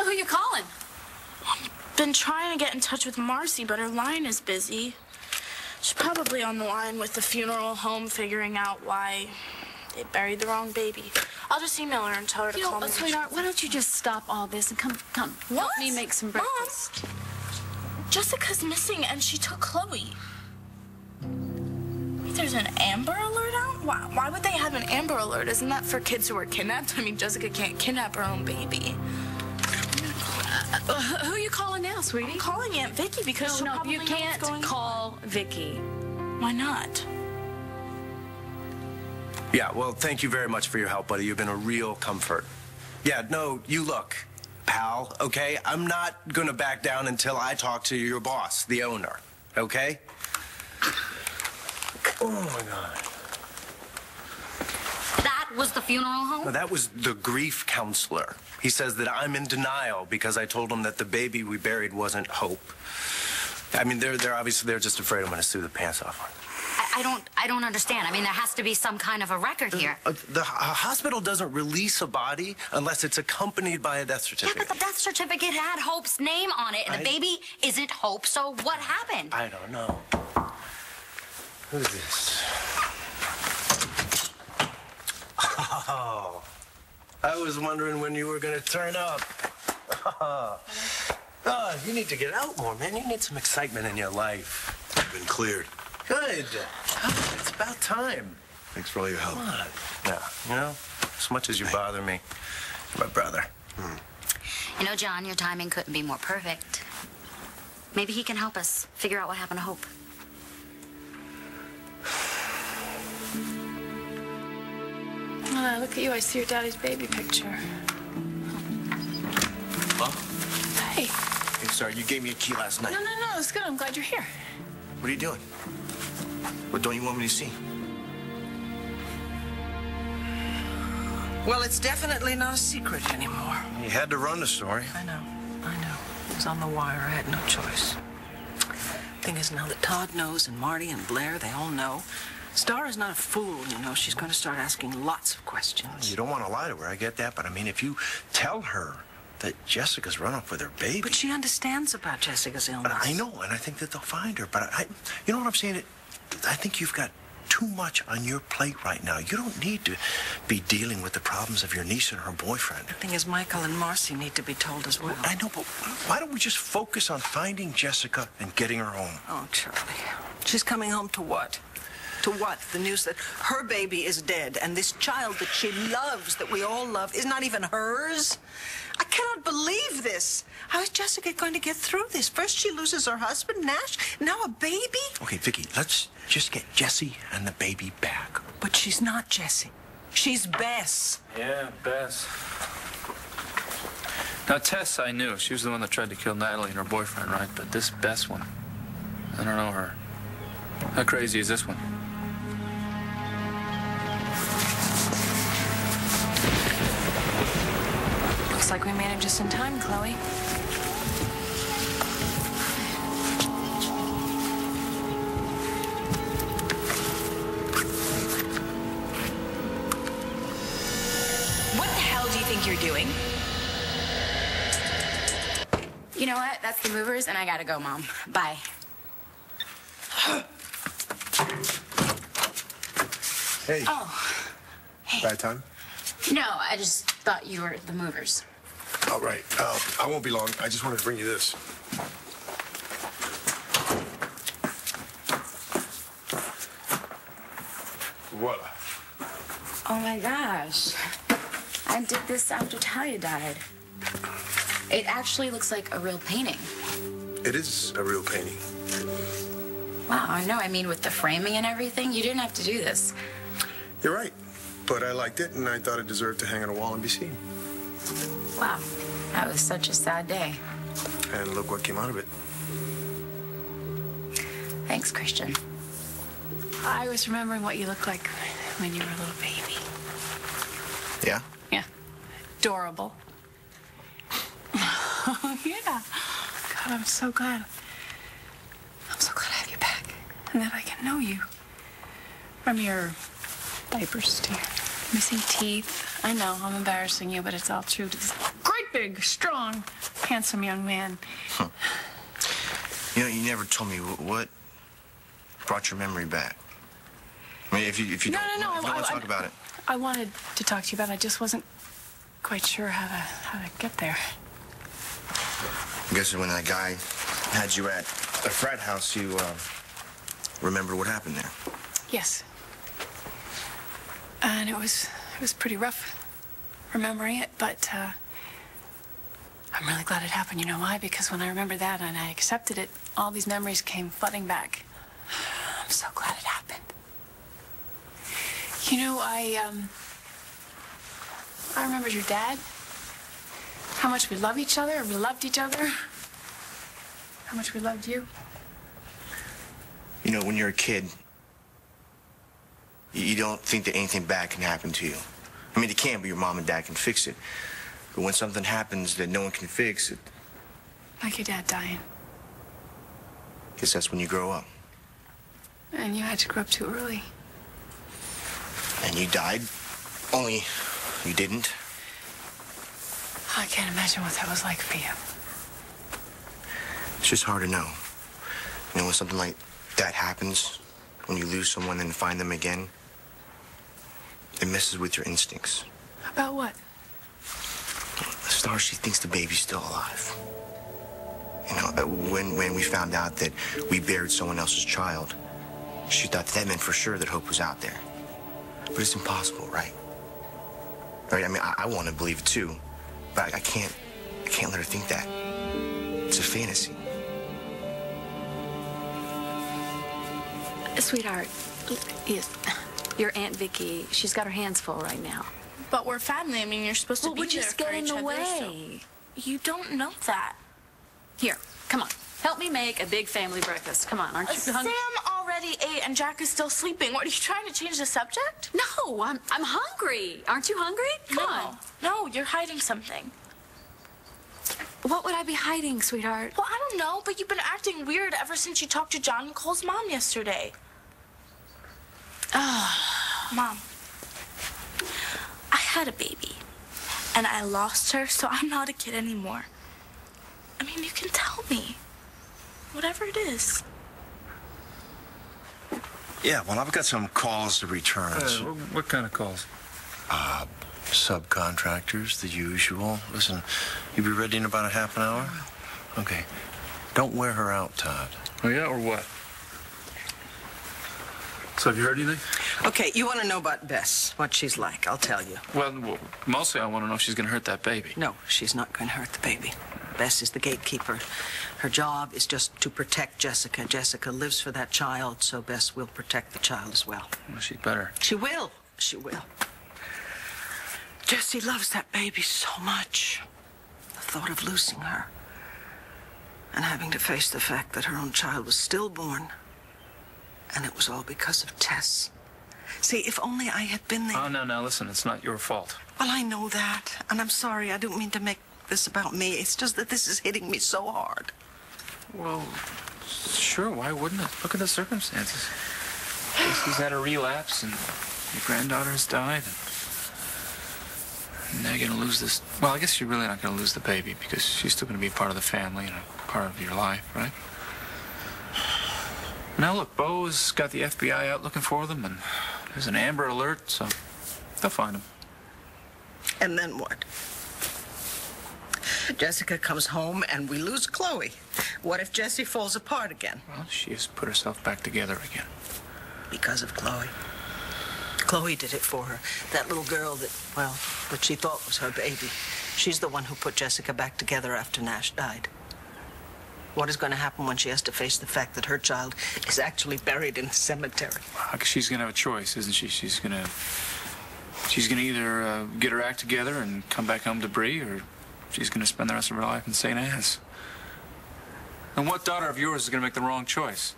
who you calling? I've been trying to get in touch with Marcie, but her line is busy. She's probably on the line with the funeral home figuring out why they buried the wrong baby. I'll just email her and tell her to call me. Sweetheart, why don't you just stop all this and come. What? Help me make some breakfast. Mom, Jessica's missing and she took Chloe. There's an Amber Alert out? Why would they have an Amber Alert? Isn't that for kids who were kidnapped? I mean, Jessica can't kidnap her own baby. Who are you calling now, sweetie? I'm calling Aunt Viki because she'll probably you can't call Viki. Why not? Yeah, well, thank you very much for your help, buddy. You've been a real comfort. Yeah, no, you look, pal, okay? I'm not gonna back down until I talk to your boss, the owner, okay? Oh, my God. That was the funeral home? No, that was the grief counselor. He says that I'm in denial because I told him that the baby we buried wasn't Hope. I mean, they're obviously, they're just afraid I'm gonna sue the pants off them. I don't understand. I mean, there has to be some kind of a record here. The hospital doesn't release a body unless it's accompanied by a death certificate. Yeah, but the death certificate had Hope's name on it, and the baby isn't Hope, so what happened? I don't know. Who's this? Oh, I was wondering when you were going to turn up. Oh, you need to get out more, man. You need some excitement in your life. I've been cleared. Good. Oh, it's about time. Thanks for all your help. Come on. Yeah, you know, as much as you bother me, you're my brother. You know, John, your timing couldn't be more perfect. Maybe he can help us figure out what happened to Hope. Oh, look at you. I see your daddy's baby picture. Mom? Hey. Hey, sorry, you gave me a key last night. No, it's good. I'm glad you're here. What are you doing? What don't you want me to see? Well, it's definitely not a secret anymore. You had to run the story. I know. It was on the wire. I had no choice. Thing is, now that Todd knows and Marty and Blair, they all know, Starr is not a fool, you know. She's going to start asking lots of questions. You don't want to lie to her, I get that, but I mean, if you tell her that Jessica's run off with her baby... But she understands about Jessica's illness. I know, and I think that they'll find her, but you know what I'm saying? I think you've got too much on your plate right now. You don't need to be dealing with the problems of your niece and her boyfriend. The thing is, Michael and Marcie need to be told as well. I know, but why don't we just focus on finding Jessica and getting her home? Oh, Charlie. She's coming home to what? To what? The news that her baby is dead and this child that she loves, that we all love, is not even hers? I cannot believe this. How is Jessica going to get through this? First she loses her husband, Nash, now a baby? Okay, Viki, let's just get Jessie and the baby back. But she's not Jessie. She's Bess. Yeah, Bess. Now, Tess, I knew. She was the one that tried to kill Natalie and her boyfriend, right? But this Bess one, I don't know her. How crazy is this one? Looks like we made it just in time, Chloe. What the hell do you think you're doing? You know what? That's the movers, and I gotta go, Mom. Bye. Hey. Oh. Hey. Bad time? No, I just thought you were the movers. All right. I won't be long. I just wanted to bring you this. Voila. Oh, my gosh. I did this after Talia died. It actually looks like a real painting. It is a real painting. Wow, I know. I mean, with the framing and everything, you didn't have to do this. You're right. But I liked it, and I thought it deserved to hang on a wall and be seen. Wow, that was such a sad day. And look what came out of it. Thanks, Cristian. I was remembering what you looked like when you were a little baby. Yeah? Yeah. Adorable. Oh, yeah. God, I'm so glad. I'm so glad I have you back. And that I can know you. From your diapers to your missing teeth. I know, I'm embarrassing you, but it's all true. Great great big, strong, handsome young man. Huh. You know, you never told me what brought your memory back. I mean, if you No, don't want to talk about it. I wanted to talk to you about it. I just wasn't quite sure how to get there. I guess when that guy had you at a frat house, you remember what happened there. Yes. And it was pretty rough remembering it, but I'm really glad it happened. You know why? Because when I remember that and I accepted it, all these memories came flooding back. I'm so glad it happened. You know, I remembered your dad. How much we love each other, we loved each other. How much we loved you. You know, when you're a kid, you don't think that anything bad can happen to you. I mean, it can, but your mom and dad can fix it. But when something happens that no one can fix, it... Like your dad dying. Guess that's when you grow up. And you had to grow up too early. And you died, only you didn't. I can't imagine what that was like for you. It's just hard to know. You know, when something like that happens, when you lose someone and find them again, it messes with your instincts. About what? Starr, she thinks the baby's still alive. You know, when we found out that we buried someone else's child, she thought that meant for sure that Hope was out there. But it's impossible, right? Right? I mean, I want to believe it too, but I can't let her think that. It's a fantasy. Sweetheart, yes, your Aunt Viki, she's got her hands full right now. But we're family. I mean, you're supposed to be we're just there for getting each in the other. way. So you don't know that. Here, come on. Help me make a big family breakfast. Come on, aren't you hungry? Sam already ate and Jack is still sleeping. What, are you trying to change the subject? No, I'm hungry. Aren't you hungry? Come on. No, you're hiding something. What would I be hiding, sweetheart? Well, I don't know, but you've been acting weird ever since you talked to John and Cole's mom yesterday. Mom, I had a baby, and I lost her, so I'm not a kid anymore. I mean, you can tell me. Whatever it is. Yeah, well, I've got some calls to return. What kind of calls? Subcontractors, the usual. Listen, you be ready in about a half an hour? Okay. Don't wear her out, Todd. Oh, yeah, or what? So have you heard anything? Okay, you want to know about Bess, what she's like. I'll tell you. Well, mostly I want to know if she's going to hurt that baby. No, she's not going to hurt the baby. Bess is the gatekeeper. Her job is just to protect Jessica. Jessica lives for that child, so Bess will protect the child as well. Well, she'd better. She will. She will. Jessie loves that baby so much. The thought of losing her and having to face the fact that her own child was stillborn, and it was all because of Tess. See, if only I had been there. Oh, no, listen, it's not your fault. Well, I know that, and I'm sorry. I don't mean to make this about me. It's just that this is hitting me so hard. Well, sure, why wouldn't it? Look at the circumstances. He's had a relapse, and your granddaughter has died, and now you're going to lose this. Well, I guess you're really not going to lose the baby, because she's still going to be part of the family and a part of your life, right? Now, look, Bo's got the FBI out looking for them, and there's an Amber Alert, so they'll find them. And then what? Jessica comes home and we lose Chloe. What if Jessie falls apart again? Well, she has put herself back together again. Because of Chloe. Chloe did it for her. That little girl that, well, what she thought was her baby. She's the one who put Jessica back together after Nash died. What is going to happen when she has to face the fact that her child is actually buried in the cemetery? Well, she's going to have a choice, isn't she? She's going to either get her act together and come back home to Bree, or she's going to spend the rest of her life in St. Anne's. And what daughter of yours is going to make the wrong choice?